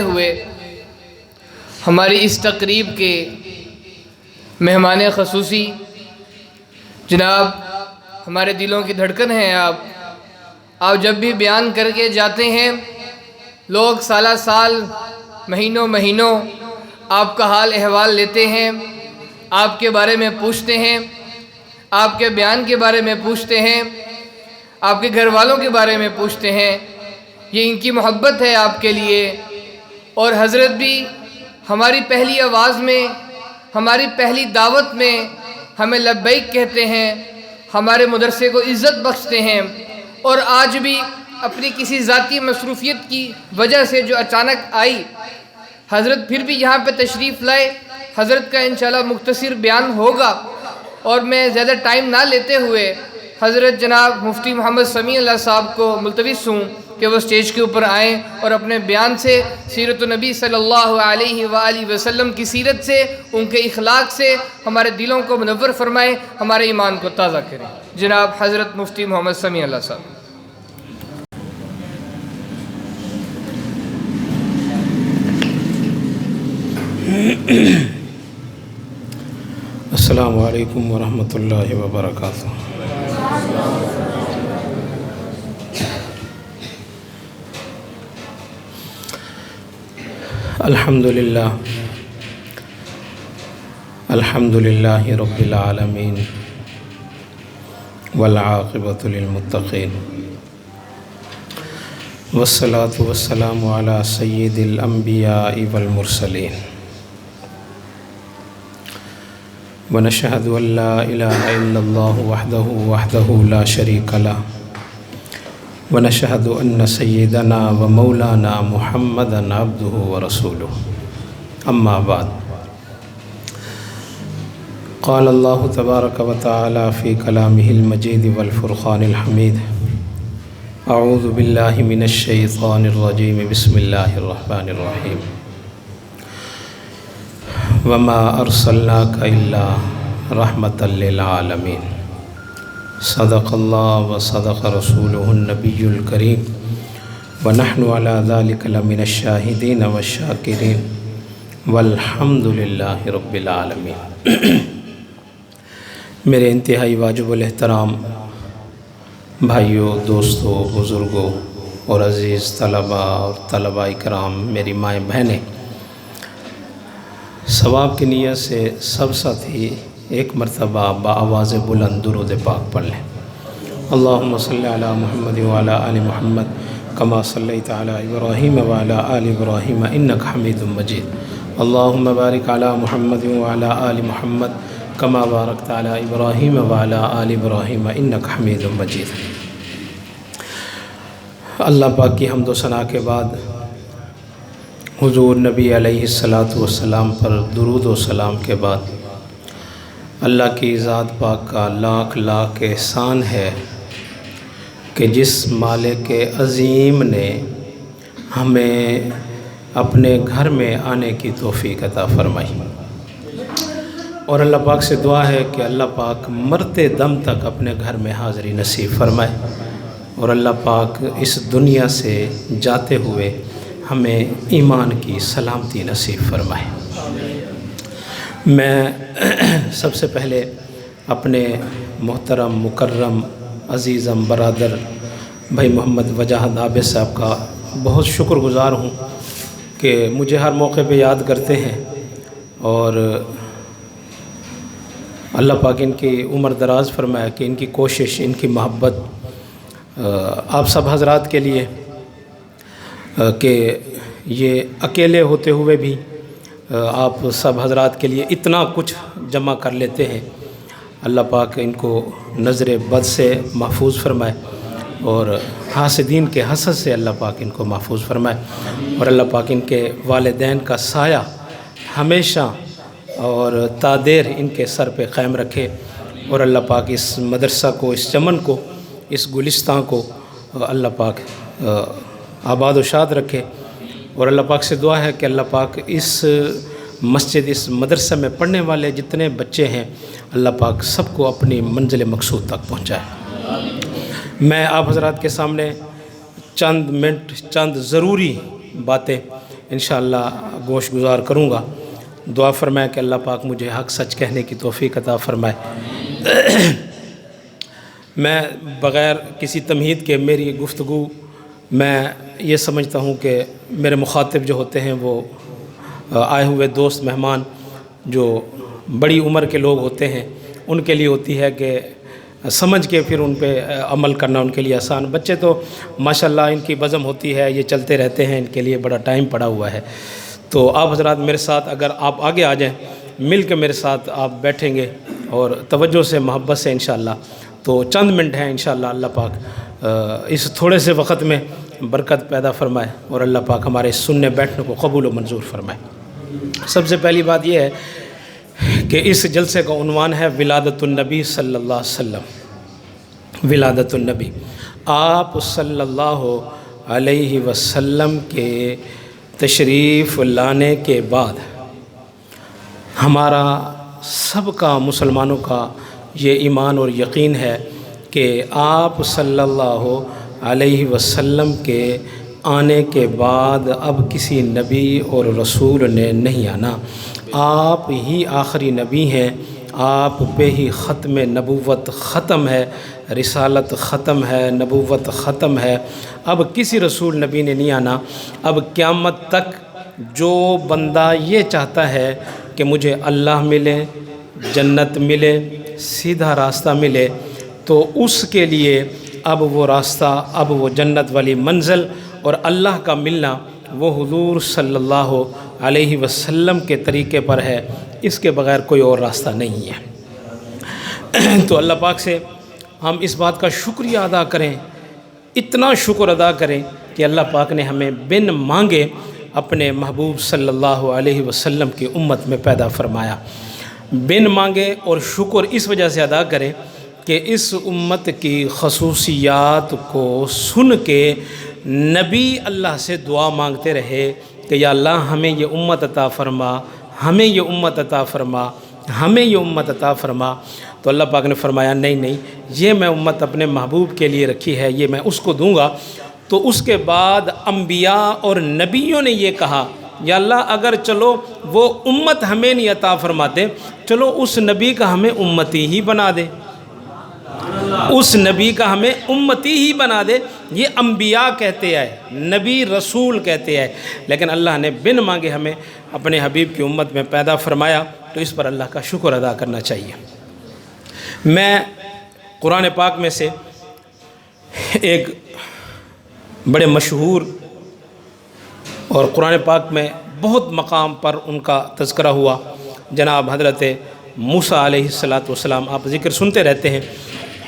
ہوئے ہماری اس تقریب کے مہمان خصوصی جناب ہمارے دلوں کی دھڑکن ہیں آپ جب بھی بیان کر کے جاتے ہیں لوگ سالہ سال مہینوں آپ کا حال احوال لیتے ہیں، آپ کے بارے میں پوچھتے ہیں، آپ کے بیان کے بارے میں پوچھتے ہیں، آپ کے گھر والوں کے بارے میں پوچھتے ہیں۔ یہ ان کی محبت ہے آپ کے لیے، اور حضرت بھی ہماری پہلی آواز میں، ہماری پہلی دعوت میں ہمیں لبیک کہتے ہیں، ہمارے مدرسے کو عزت بخشتے ہیں، اور آج بھی اپنی کسی ذاتی مصروفیت کی وجہ سے جو اچانک آئی، حضرت پھر بھی یہاں پہ تشریف لائے۔ حضرت کا انشاءاللہ مختصر بیان ہوگا، اور میں زیادہ ٹائم نہ لیتے ہوئے حضرت جناب مفتی محمد سمیع اللہ صاحب کو ملتمس ہوں کہ وہ سٹیج کے اوپر آئیں اور اپنے بیان سے سیرت النبی صلی اللہ علیہ وآلہ وسلم کی سیرت سے، ان کے اخلاق سے ہمارے دلوں کو منور فرمائیں، ہمارے ایمان کو تازہ کریں۔ جناب حضرت مفتی محمد سمیع اللہ صاحب۔ السلام علیکم ورحمۃ اللہ وبرکاتہ۔ الحمد للہ رب العالمین والعاقبۃ للمتقین، والصلاة والسلام علی سید الانبیاء والمرسلین، ونشہد ان لا الہ الا اللہ وحدہ لا شریک لہ، ونشہد ان سیدنا و مولانا محمدا عبدہ ورسولہ، اما بعد۔ قال اللہ تبارک و تعالی فی کلامہ المجید والفرقان الحمید، اعوذ باللہ من الشیطان الرجیم، بسم اللہ الرحمن الرحیم، وما ارسلناک الا رحمۃ للعالمین، صدق اللہ و صدق رسولہ النبی الکریم، ونحن علی ذلک لمن الشاہدین والشاکرین، والحمد للہ رب العالمین۔ میرے انتہائی واجب الاحترام بھائیوں، دوستوں، بزرگوں اور عزیز طلباء اور طلباء کرام، میری مائیں بہنیں، ثواب کی نیت سے سب ساتھی ایک مرتبہ بآواز بلند درود پاک پڑھ لیں۔ اللہم صلی علی محمد وعلی آل محمد کما صلیت علی ابراہیم وعلی آل ابراہیم انک حمید مجید، اللہم بارک علی محمد وعلی آل محمد کما بارکت علی ابراہیم وعلی آل ابراہیم انک حمید مجید۔ اللہ پاک کی حمد و ثنا کے بعد حضور نبی علیہ السلام پر درود و سلام کے بعد اللہ کی ذات پاک کا لاکھ لاکھ احسان ہے کہ جس مالک عظیم نے ہمیں اپنے گھر میں آنے کی توفیق عطا فرمائی، اور اللہ پاک سے دعا ہے کہ اللہ پاک مرتے دم تک اپنے گھر میں حاضری نصیب فرمائے، اور اللہ پاک اس دنیا سے جاتے ہوئے ہمیں ایمان کی سلامتی نصیب فرمائے۔ میں سب سے پہلے اپنے محترم مکرم عزیزم برادر بھائی محمد وجاہت عابد صاحب کا بہت شکر گزار ہوں کہ مجھے ہر موقع پہ یاد کرتے ہیں، اور اللہ پاک ان کی عمر دراز فرمائے کہ ان کی کوشش، ان کی محبت آپ سب حضرات کے لیے، کہ یہ اکیلے ہوتے ہوئے بھی آپ سب حضرات کے لیے اتنا کچھ جمع کر لیتے ہیں۔ اللہ پاک ان کو نظر بد سے محفوظ فرمائے، اور حاسدین کے حسد سے اللہ پاک ان کو محفوظ فرمائے، اور اللہ پاک ان کے والدین کا سایہ ہمیشہ اور تا دیر ان کے سر پہ قائم رکھے، اور اللہ پاک اس مدرسہ کو، اس چمن کو، اس گلستان کو اللہ پاک آباد و شاد رکھے، اور اللہ پاک سے دعا ہے کہ اللہ پاک اس مسجد، اس مدرسہ میں پڑھنے والے جتنے بچے ہیں، اللہ پاک سب کو اپنی منزل مقصود تک پہنچائے۔ میں آپ حضرات کے سامنے چند منٹ، چند ضروری باتیں انشاءاللہ گوش گزار کروں گا۔ دعا فرمائے کہ اللہ پاک مجھے حق سچ کہنے کی توفیق عطا فرمائے۔ میں بغیر کسی تمہید کے میری گفتگو میں یہ سمجھتا ہوں کہ میرے مخاطب جو ہوتے ہیں وہ آئے ہوئے دوست مہمان جو بڑی عمر کے لوگ ہوتے ہیں ان کے لیے ہوتی ہے کہ سمجھ کے پھر ان پہ عمل کرنا ان کے لیے آسان۔ بچے تو ماشاءاللہ ان کی بزم ہوتی ہے، یہ چلتے رہتے ہیں، ان کے لیے بڑا ٹائم پڑا ہوا ہے۔ تو آپ حضرات میرے ساتھ اگر آپ آگے آ جائیں، مل کے میرے ساتھ آپ بیٹھیں گے اور توجہ سے محبت سے انشاءاللہ، تو چند منٹ ہیں انشاءاللہ اللہ پاک اس تھوڑے سے وقت میں برکت پیدا فرمائے اور اللہ پاک ہمارے اس سننے بیٹھنے کو قبول و منظور فرمائے۔ سب سے پہلی بات یہ ہے کہ اس جلسے کا عنوان ہے ولادت النبی صلی اللہ علیہ وسلم۔ ولادت النبی، آپ صلی اللہ علیہ وسلم کے تشریف لانے کے بعد ہمارا سب کا مسلمانوں کا یہ ایمان اور یقین ہے کہ آپ صلی اللہ علیہ وسلم کے آنے کے بعد اب کسی نبی اور رسول نے نہیں آنا۔ آپ ہی آخری نبی ہیں، آپ پہ ہی ختم نبوت ختم ہے، رسالت ختم ہے، نبوت ختم ہے۔ اب کسی رسول نبی نے نہیں آنا۔ اب قیامت تک جو بندہ یہ چاہتا ہے کہ مجھے اللہ ملے، جنت ملے، سیدھا راستہ ملے، تو اس کے لیے اب وہ راستہ، اب وہ جنت والی منزل اور اللہ کا ملنا وہ حضور صلی اللہ علیہ وسلم کے طریقے پر ہے، اس کے بغیر کوئی اور راستہ نہیں ہے۔ تو اللہ پاک سے ہم اس بات کا شکریہ ادا کریں، اتنا شکر ادا کریں کہ اللہ پاک نے ہمیں بن مانگے اپنے محبوب صلی اللہ علیہ وسلم کی امت میں پیدا فرمایا۔ بن مانگے اور شکر اس وجہ سے ادا کریں کہ اس امت کی خصوصیات کو سن کے نبی اللہ سے دعا مانگتے رہے کہ یا اللہ ہمیں یہ امت عطا فرما، ہمیں یہ امت عطا فرما، ہمیں یہ امت عطا فرما۔ تو اللہ پاک نے فرمایا نہیں، یہ میں امت اپنے محبوب کے لیے رکھی ہے، یہ میں اس کو دوں گا۔ تو اس کے بعد انبیاء اور نبیوں نے یہ کہا یا اللہ اگر چلو وہ امت ہمیں نہیں عطا فرماتے، چلو اس نبی کا ہمیں امتی ہی بنا دے، اس نبی کا ہمیں امتی ہی بنا دے۔ یہ انبیاء کہتے ہیں، نبی رسول کہتے ہیں، لیکن اللہ نے بن مانگے ہمیں اپنے حبیب کی امت میں پیدا فرمایا، تو اس پر اللہ کا شکر ادا کرنا چاہیے۔ میں قرآن پاک میں سے ایک بڑے مشہور اور قرآن پاک میں بہت مقام پر ان کا تذکرہ ہوا، جناب حضرت موسیٰ علیہ السلام، آپ ذکر سنتے رہتے ہیں،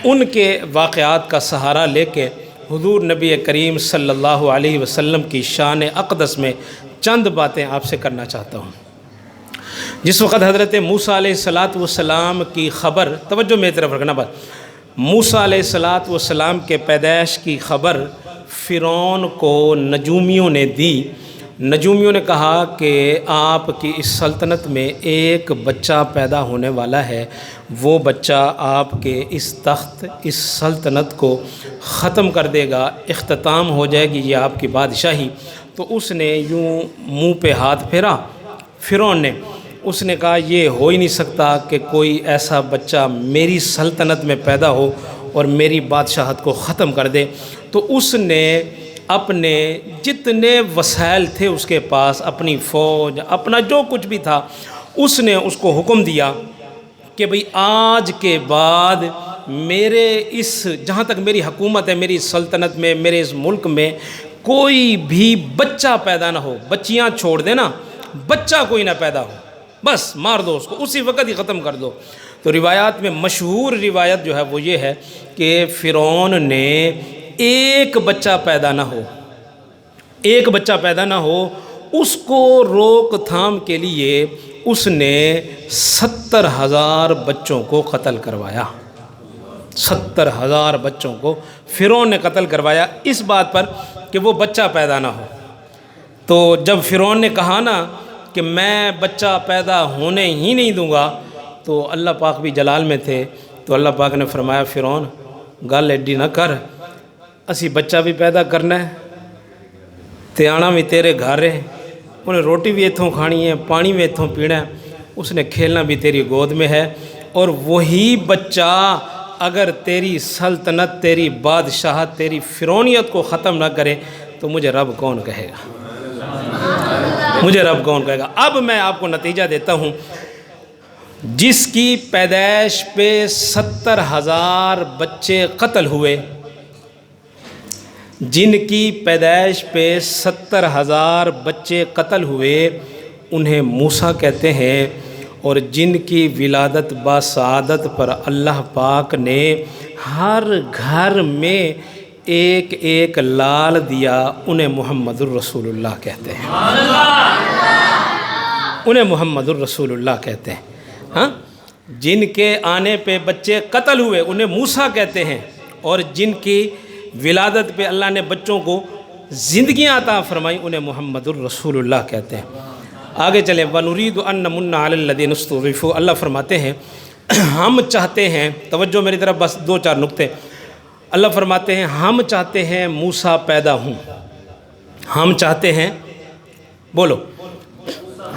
ان کے واقعات کا سہارا لے کے حضور نبی کریم صلی اللہ علیہ وسلم کی شان اقدس میں چند باتیں آپ سے کرنا چاہتا ہوں۔ جس وقت حضرت موسیٰ علیہ السلام کی خبر، توجہ میری طرف رکھنا بات، موسیٰ علیہ السلام کے پیدائش کی خبر فرعون کو نجومیوں نے دی۔ نجومیوں نے کہا کہ آپ کی اس سلطنت میں ایک بچہ پیدا ہونے والا ہے، وہ بچہ آپ کے اس تخت، اس سلطنت کو ختم کر دے گا، اختتام ہو جائے گی یہ آپ کی بادشاہی۔ تو اس نے یوں منہ پہ ہاتھ پھیرا فرعون نے، اس نے کہا یہ ہو ہی نہیں سکتا کہ کوئی ایسا بچہ میری سلطنت میں پیدا ہو اور میری بادشاہت کو ختم کر دے۔ تو اس نے اپنے جتنے وسائل تھے اس کے پاس، اپنی فوج، اپنا جو کچھ بھی تھا، اس نے اس کو حکم دیا کہ بھئی آج کے بعد میرے اس، جہاں تک میری حکومت ہے، میری سلطنت میں، میرے اس ملک میں کوئی بھی بچہ پیدا نہ ہو، بچیاں چھوڑ دینا، بچہ کوئی نہ پیدا ہو، بس مار دو اس کو، اسی وقت ہی ختم کر دو۔ تو روایات میں مشہور روایت جو ہے وہ یہ ہے کہ فرعون نے ایک بچہ پیدا نہ ہو، ایک بچہ پیدا نہ ہو، اس کو روک تھام کے لیے اس نے 70,000 بچوں کو قتل کروایا۔ 70,000 بچوں کو فرعون نے قتل کروایا اس بات پر کہ وہ بچہ پیدا نہ ہو۔ تو جب فرعون نے کہا نا کہ میں بچہ پیدا ہونے ہی نہیں دوں گا، تو اللہ پاک بھی جلال میں تھے، تو اللہ پاک نے فرمایا فرعون گل ایڈی نہ کر، اسی بچہ بھی پیدا کرنا ہے، تے آنا بھی تیرے گھر ہے، انہیں روٹی بھی اتھوں کھانی ہے، پانی بھی اتھوں پینا ہے، اس نے کھیلنا بھی تیری گود میں ہے، اور وہی بچہ اگر تیری سلطنت، تیری بادشاہت، تیری فرعونیت کو ختم نہ کرے تو مجھے رب کون کہے گا؟ مجھے رب کون کہے گا؟ اب میں آپ کو نتیجہ دیتا ہوں، جس کی پیدائش پہ 70,000 بچے قتل ہوئے، جن کی پیدائش پہ 70,000 بچے قتل ہوئے، انہیں موسیٰ کہتے ہیں، اور جن کی ولادت باسعادت پر اللہ پاک نے ہر گھر میں ایک ایک لال دیا، انہیں محمد الرسول اللہ کہتے ہیں، انہیں محمد الرسول اللہ کہتے ہیں۔ ہاں، جن کے آنے پہ بچے قتل ہوئے انہیں موسیٰ کہتے ہیں، اور جن کی ولادت پہ اللہ نے بچوں کو زندگیاں عطا فرمائی انہیں محمد الرسول اللہ کہتے ہیں۔ آگے چلیں، وَنُرِيدُ أَن نَّمُنَّ عَلَى الَّذِينَ اسْتُضْعِفُوا، اللہ فرماتے ہیں ہم چاہتے ہیں، توجہ میری طرف، بس 2-4 نقطے۔ اللہ فرماتے ہیں ہم چاہتے ہیں موسیٰ پیدا ہوں، ہم چاہتے ہیں، بولو،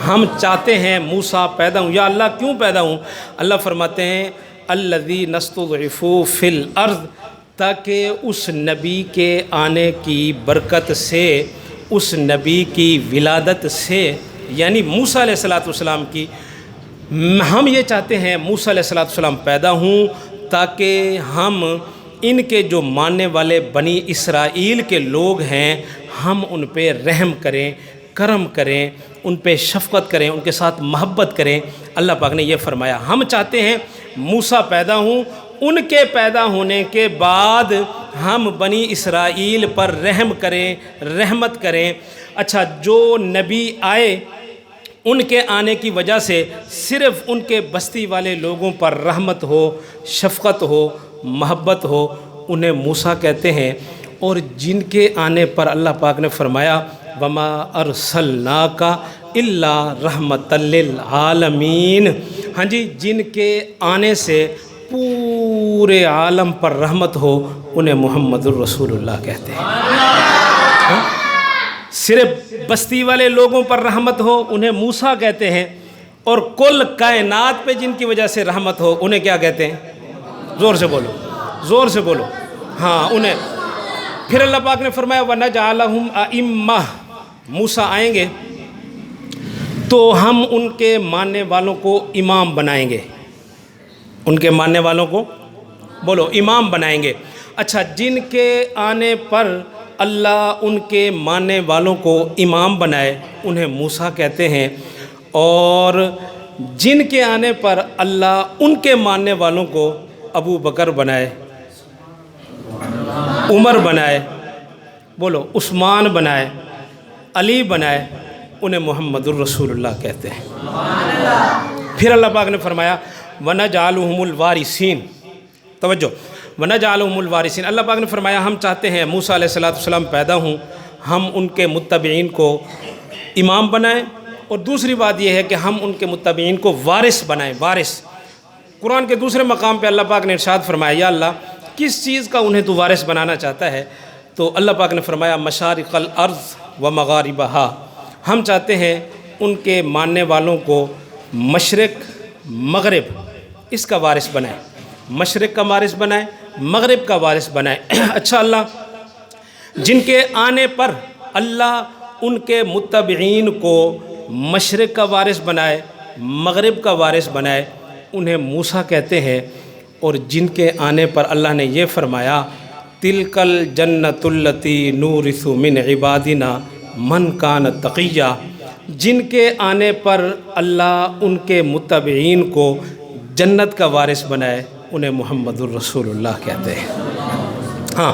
ہم چاہتے ہیں موسیٰ پیدا ہوں۔ یا اللہ کیوں پیدا ہوں؟ اللہ فرماتے ہیں الَّذِينَ اسْتُضْعِفُوا فِي الْأَرْضِ، تاکہ اس نبی کے آنے کی برکت سے، اس نبی کی ولادت سے، یعنی موسیٰ علیہ السلام کی، ہم یہ چاہتے ہیں موسیٰ علیہ السلام پیدا ہوں تاکہ ہم ان کے جو ماننے والے بنی اسرائیل کے لوگ ہیں، ہم ان پہ رحم کریں، کرم کریں، ان پہ شفقت کریں، ان کے ساتھ محبت کریں۔ اللہ پاک نے یہ فرمایا ہم چاہتے ہیں موسیٰ پیدا ہوں، ان کے پیدا ہونے کے بعد ہم بنی اسرائیل پر رحم کریں، رحمت کریں۔ اچھا، جو نبی آئے ان کے آنے کی وجہ سے صرف ان کے بستی والے لوگوں پر رحمت ہو، شفقت ہو، محبت ہو، انہیں موسیٰ کہتے ہیں۔ اور جن کے آنے پر اللہ پاک نے فرمایا وَمَا أَرْسَلْنَاكَ إِلَّا رَحْمَةً لِّلْعَالَمِينَ، ہاں جی، جن کے آنے سے پورے عالم پر رحمت ہو، انہیں محمد الرسول اللہ کہتے ہیں۔ صرف بستی والے لوگوں پر رحمت ہو انہیں موسیٰ کہتے ہیں، اور کل کائنات پہ جن کی وجہ سے رحمت ہو انہیں کیا کہتے ہیں؟ زور سے بولو، زور سے بولو، ہاں انہیں۔ پھر اللہ پاک نے فرمایا وَنَجْعَلَهُمْ أَئِمَّةً، موسیٰ آئیں گے تو ہم ان کے ماننے والوں کو امام بنائیں گے، ان کے ماننے والوں کو بولو امام بنائیں گے۔ اچھا، جن کے آنے پر اللہ ان کے ماننے والوں کو امام بنائے انہیں موسیٰ کہتے ہیں، اور جن کے آنے پر اللہ ان کے ماننے والوں کو ابو بکر بنائے، عمر بنائے، بولو عثمان بنائے، علی بنائے، انہیں محمد الرسول اللہ کہتے ہیں۔ پھر اللہ پاک نے فرمایا وَنَجْعَلُهُمُ الْوَارِثِينَ، توجہ، وَنَجْعَلُهُمُ الْوَارِثِينَ، اللہ پاک نے فرمایا ہم چاہتے ہیں موسیٰ علیہ السلام پیدا ہوں، ہم ان کے متبعین کو امام بنائیں، اور دوسری بات یہ ہے کہ ہم ان کے متبعین کو وارث بنائیں، وارث۔ قرآن کے دوسرے مقام پہ اللہ پاک نے ارشاد فرمایا یا اللہ کس چیز کا انہیں تو وارث بنانا چاہتا ہے؟ تو اللہ پاک نے فرمایا مشارق الارض و مغاربہا، ہم چاہتے ہیں ان کے ماننے والوں کو مشرق مغرب اس کا وارث بنائیں، مشرق کا وارث بنائیں، مغرب کا وارث بنائیں۔ اچھا، اللہ جن کے آنے پر اللہ ان کے متبعین کو مشرق کا وارث بنائے، مغرب کا وارث بنائے، انہیں موسیٰ کہتے ہیں، اور جن کے آنے پر اللہ نے یہ فرمایا تِلْكَ الْجَنَّةُ الَّتِي نُورِثُ مِنْ عِبَادِنَا مَنْ كَانَ تَقِيًّا، جن کے آنے پر اللہ ان کے متبعین کو جنت کا وارث بنائے انہیں محمد الرسول اللہ کہتے ہیں۔ ہاں،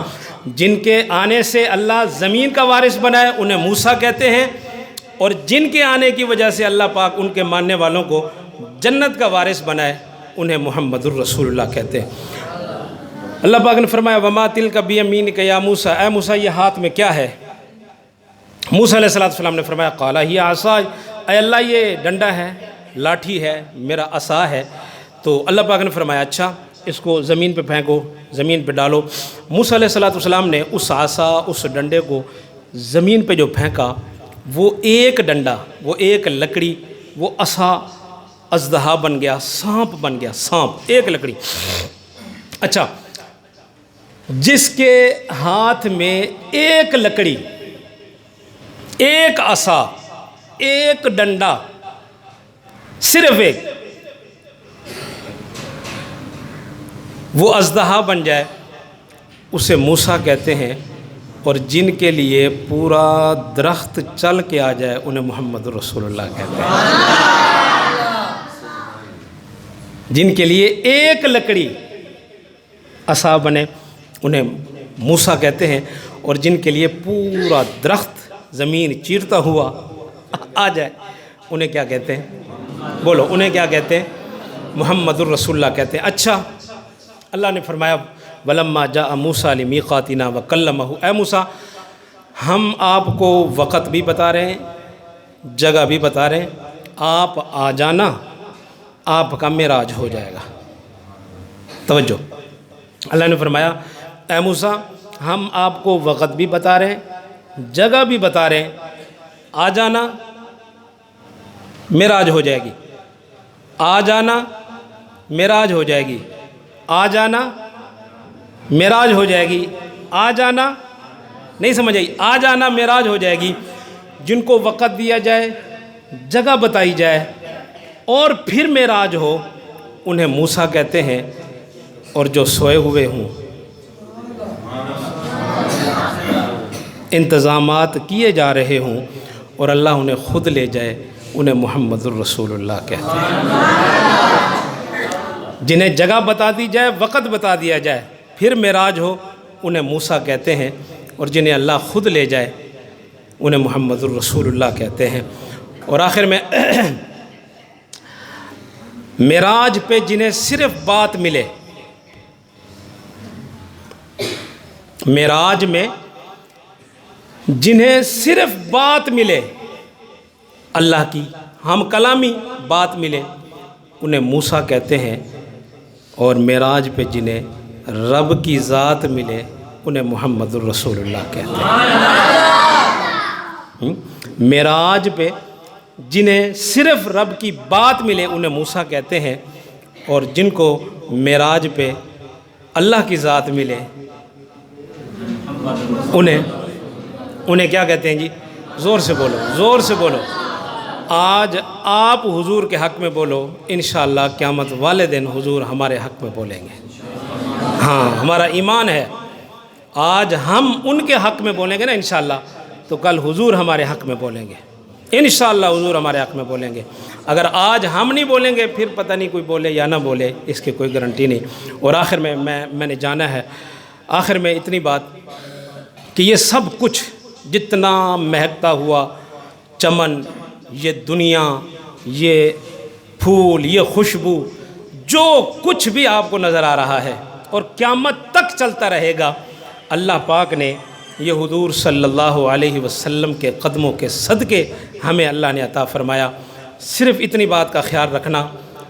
جن کے آنے سے اللہ زمین کا وارث بنائے انہیں موسیٰ کہتے ہیں، اور جن کے آنے کی وجہ سے اللہ پاک ان کے ماننے والوں کو جنت کا وارث بنائے انہیں محمد الرسول اللہ کہتے ہیں۔ اللہ پاک نے فرمایا وَمَا تِلْكَ بِيَمِينِكَ يَا موسیٰ، اے موسیٰ یہ ہاتھ میں کیا ہے؟ موسیٰ علیہ السلام نے فرمایا قَالَ هِيَ عَصَايَ، اے اللہ یہ ڈنڈا ہے، لاٹھی ہے، میرا عصا ہے۔ تو اللہ پاک نے فرمایا اچھا اس کو زمین پہ پھینکو، زمین پہ ڈالو۔ موسیٰ علیہ السلام نے اس عصا، اس ڈنڈے کو زمین پہ جو پھینکا، وہ ایک ڈنڈا، وہ ایک لکڑی، وہ عصا اژدہا بن گیا، سانپ بن گیا، سانپ، ایک لکڑی۔ اچھا، جس کے ہاتھ میں ایک لکڑی، ایک عصا، ایک ڈنڈا، صرف ایک، وہ اژدہا بن جائے، اسے موسیٰ کہتے ہیں، اور جن کے لیے پورا درخت چل کے آ جائے انہیں محمد رسول اللہ کہتے ہیں۔ جن کے لیے ایک لکڑی عصا بنے انہیں موسیٰ کہتے ہیں، اور جن کے لیے پورا درخت زمین چیرتا ہوا آ جائے انہیں کیا کہتے ہیں؟ بولو، انہیں کیا کہتے ہیں؟ محمد الرسول اللہ کہتے ہیں۔ اچھا، اللہ نے فرمایا وَلَمَّا جَاءَ مُوسَىٰ لِمِيقَاتِنَا وَكَلَّمَهُ، اے موسیٰ ہم آپ کو وقت بھی بتا رہے ہیں، جگہ بھی بتا رہے ہیں، آپ آ جانا، آپ کا معراج ہو جائے گا۔ توجہ، اللہ نے فرمایا اے موسیٰ ہم آپ کو وقت بھی بتا رہے ہیں، جگہ بھی بتا رہے ہیں، آ جانا معراج ہو جائے گی، آ جانا معراج ہو جائے گی، آ جانا معراج ہو جائے گی، آ جانا، نہیں سمجھ آئی، آ جانا معراج ہو جائے گی۔ جن کو وقت دیا جائے، جگہ بتائی جائے اور پھر معراج ہو انہیں موسیٰ کہتے ہیں، اور جو سوئے ہوئے ہوں، انتظامات کیے جا رہے ہوں اور اللہ انہیں خود لے جائے انہیں محمد الرسول اللہ کہتے ہیں۔ جنہیں جگہ بتا دی جائے، وقت بتا دیا جائے، پھر معراج ہو انہیں موسیٰ کہتے ہیں، اور جنہیں اللہ خود لے جائے انہیں محمد الرسول اللہ کہتے ہیں۔ اور آخر میں معراج پہ جنہیں صرف بات ملے، معراج میں جنہیں صرف بات ملے اللہ کی، ہم کلامی بات ملے، انہیں موسیٰ کہتے ہیں، اور معراج پہ جنہیں رب کی ذات ملے انہیں محمد الرسول اللہ کہتے ہیں۔ معراج پہ جنہیں صرف رب کی بات ملے انہیں موسیٰ کہتے ہیں، اور جن کو معراج پہ اللہ کی ذات ملے انہیں کیا کہتے ہیں جی؟ زور سے بولو، زور سے بولو۔ آج آپ حضور کے حق میں بولو، انشاءاللہ قیامت والے دن حضور ہمارے حق میں بولیں گے۔ ہاں، ہمارا ایمان ہے، آج ہم ان کے حق میں بولیں گے نا انشاءاللہ، تو کل حضور ہمارے حق میں بولیں گے، انشاءاللہ حضور ہمارے حق میں بولیں گے۔ اگر آج ہم نہیں بولیں گے پھر پتہ نہیں کوئی بولے یا نہ بولے، اس کی کوئی گارنٹی نہیں۔ اور آخر میں نے جانا ہے، آخر میں اتنی بات کہ یہ سب کچھ جتنا مہکتا ہوا چمن، یہ دنیا، یہ پھول، یہ خوشبو، جو کچھ بھی آپ کو نظر آ رہا ہے اور قیامت تک چلتا رہے گا، اللہ پاک نے یہ حضور صلی اللہ علیہ وسلم کے قدموں کے صدقے ہمیں اللہ نے عطا فرمایا۔ صرف اتنی بات کا خیال رکھنا،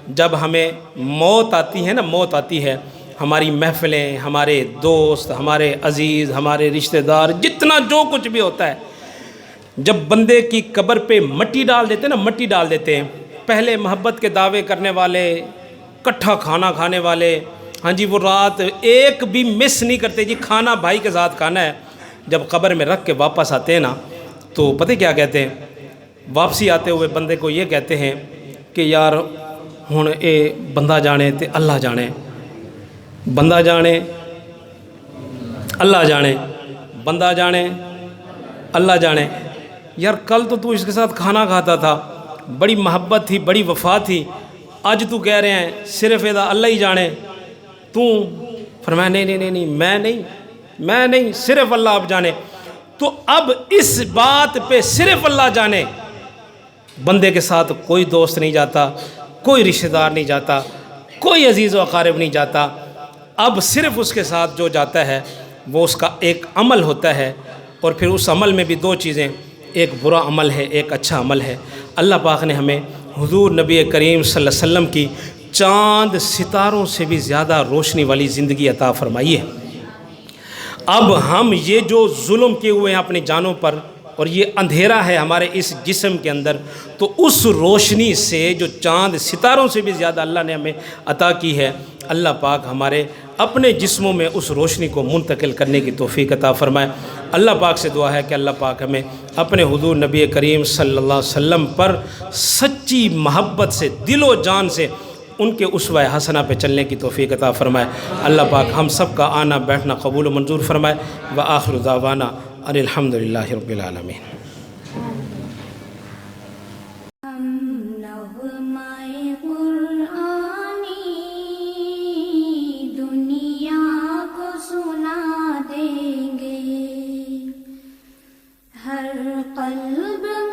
جب ہمیں موت آتی ہے نا، موت آتی ہے، ہماری محفلیں، ہمارے دوست، ہمارے عزیز، ہمارے رشتہ دار، جتنا جو کچھ بھی ہوتا ہے، جب بندے کی قبر پہ مٹی ڈال دیتے ہیں نا، مٹی ڈال دیتے ہیں، پہلے محبت کے دعوے کرنے والے، کٹھا کھانا کھانے والے، ہاں جی، وہ رات ایک بھی مس نہیں کرتے جی، کھانا بھائی کے ساتھ کھانا ہے۔ جب قبر میں رکھ کے واپس آتے ہیں نا، تو پتہ کیا کہتے ہیں؟ واپسی آتے ہوئے بندے کو یہ کہتے ہیں کہ یار ہن اے بندہ جانے تے اللہ جانے، بندہ جانے اللہ جانے، بندہ جانے اللہ جانے۔ یار کل تو اس کے ساتھ کھانا کھاتا تھا، بڑی محبت تھی، بڑی وفا تھی، آج تو کہہ رہے ہیں صرف ادا اللہ ہی جانے۔ تو فرمایا نہیں، میں نہیں، صرف اللہ آپ جانے۔ تو اب اس بات پہ صرف اللہ جانے، بندے کے ساتھ کوئی دوست نہیں جاتا، کوئی رشتہ دار نہیں جاتا، کوئی عزیز و اقارب نہیں جاتا۔ اب صرف اس کے ساتھ جو جاتا ہے وہ اس کا ایک عمل ہوتا ہے، اور پھر اس عمل میں بھی دو چیزیں، ایک برا عمل ہے، ایک اچھا عمل ہے۔ اللہ پاک نے ہمیں حضور نبی کریم صلی اللہ علیہ وسلم کی چاند ستاروں سے بھی زیادہ روشنی والی زندگی عطا فرمائی ہے۔ اب ہم یہ جو ظلم کیے ہوئے ہیں اپنی جانوں پر، اور یہ اندھیرا ہے ہمارے اس جسم کے اندر، تو اس روشنی سے جو چاند ستاروں سے بھی زیادہ اللہ نے ہمیں عطا کی ہے، اللہ پاک ہمارے اپنے جسموں میں اس روشنی کو منتقل کرنے کی توفیق عطا فرمائے۔ اللہ پاک سے دعا ہے کہ اللہ پاک ہمیں اپنے حضور نبی کریم صلی اللہ علیہ وسلم پر سچی محبت سے، دل و جان سے ان کے اسوہ حسنہ پہ چلنے کی توفیق عطا فرمائے۔ اللہ پاک ہم سب کا آنا بیٹھنا قبول و منظور فرمائے۔ وآخر دعوانا ان الحمدللہ رب العالمین۔ دنیا کو سنا دیں گے ہر قلب